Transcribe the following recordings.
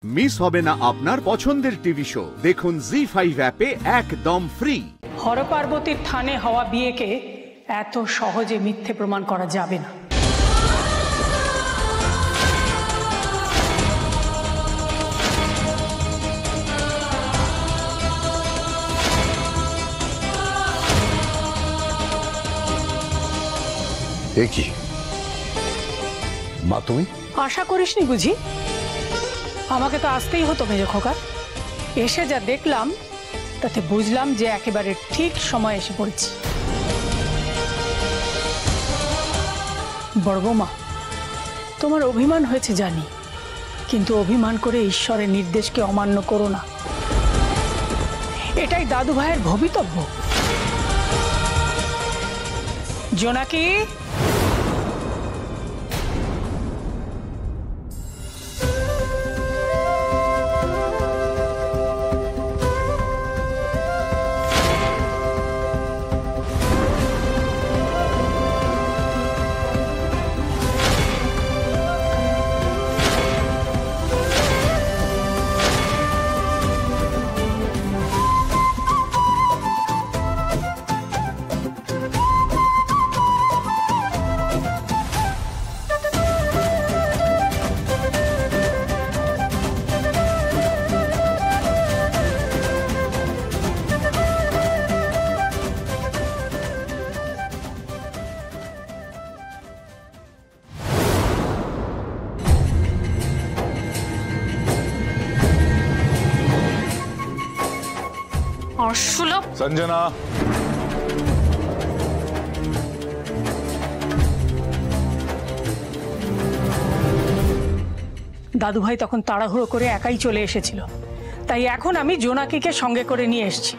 Miss হবে না আপনার পছন্দের টিভি শো। দেখুন জি5 অ্যাপে একদম ফ্রি। হরপার্বতীর থানে হওয়া বিয়েকে এত সহজে মিথ্যে প্রমাণ করা যাবে না। কি মা তুমি আশা করিসনি বুঝি? আমাকে তো আসতেই হতো মেজ খোকা। এসে যা দেখলাম তাতে বুঝলাম যে একেবারে ঠিক সময় এসে পড়েছি। বড় বৌমা, তোমার অভিমান হয়েছে জানি, কিন্তু অভিমান করে ঈশ্বরের নির্দেশকে অমান্য করো না। এটাই দাদু ভাইয়ের ভবিতব্য। জোনাকি, संजना দাদু ভাই তখন তাড়াহুড়ো করে একাই চলে এসেছিল, তাই এখন আমি জোনাকিকে সঙ্গে করে নিয়ে এসেছি।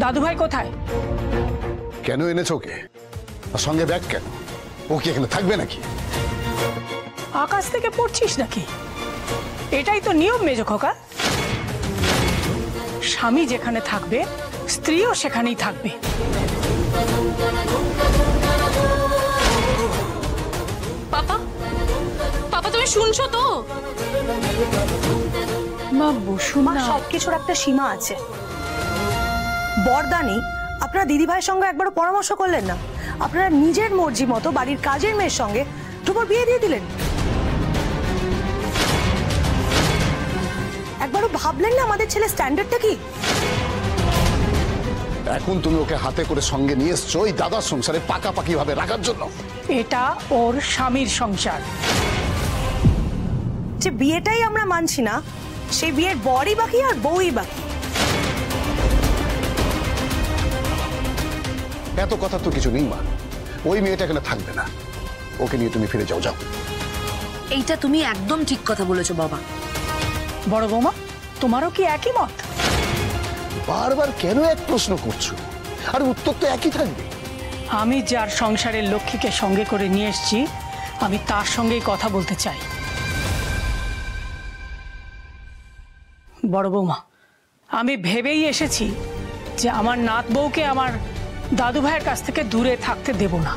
দাদু ভাই কোথায়? কেন এনেছো ওকে? আর সঙ্গে ব্যাগ কেন? ও কি এখানে থাকবে নাকি? আকাশ থেকে পড়ছিস নাকি? এটাই তো নিয়ম মেজ খোকা। স্বামী যেখানে থাকবে স্ত্রীও সেখানেই থাকবে। পাপা, পাপা তুমি শুনছো তো? মা বসুন না। সবকিছুর একটা সীমা আছে। বরদানি, আপনারা দিদিভাইয়ের সঙ্গে একবারও পরামর্শ করলেন না? আপনারা নিজের মর্জি মতো বাড়ির কাজের মেয়ের সঙ্গে দুপুর বিয়ে দিয়ে দিলেন। একবারও ভাবলেন না আমাদের ছেলে স্ট্যান্ডার্ডটা কি? এখন তুমি ওকে হাতে করে সঙ্গে নিয়ে এসছো ওই দাদার সংসারে পাকাপাকি ভাবে রাখার জন্য। এটা ওর স্বামীর সংসার। যে বিয়েটাই আমরা মানছি না, সেই বিয়ের বরই বাকি আর বউই বাকি। এত কথা তো কিছু নেই মা। ওই মেয়েটা এখানে থাকবে না। ওকে নিয়ে তুমি ফিরে যাও। এইটা তুমি একদম ঠিক কথা বলেছো বাবা। বড় বৌমা, তোমারও কি একই মত? বারবার কেন এক প্রশ্ন করছো? আর উত্তর তো একই থাকবে। আমি যার সংসারের লক্ষ্মীকে সঙ্গে করে নিয়ে এসেছি, আমি তার সঙ্গেই কথা বলতে চাই। বড় বৌমা, আমি ভেবেই এসেছি যে আমার নাত বউকে আমার দাদু ভাইয়ের কাছ থেকে দূরে থাকতে দেব না।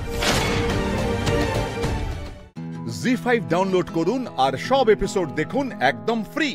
জি5 ডাউনলোড করুন আর সব এপিসোড দেখুন একদম ফ্রি।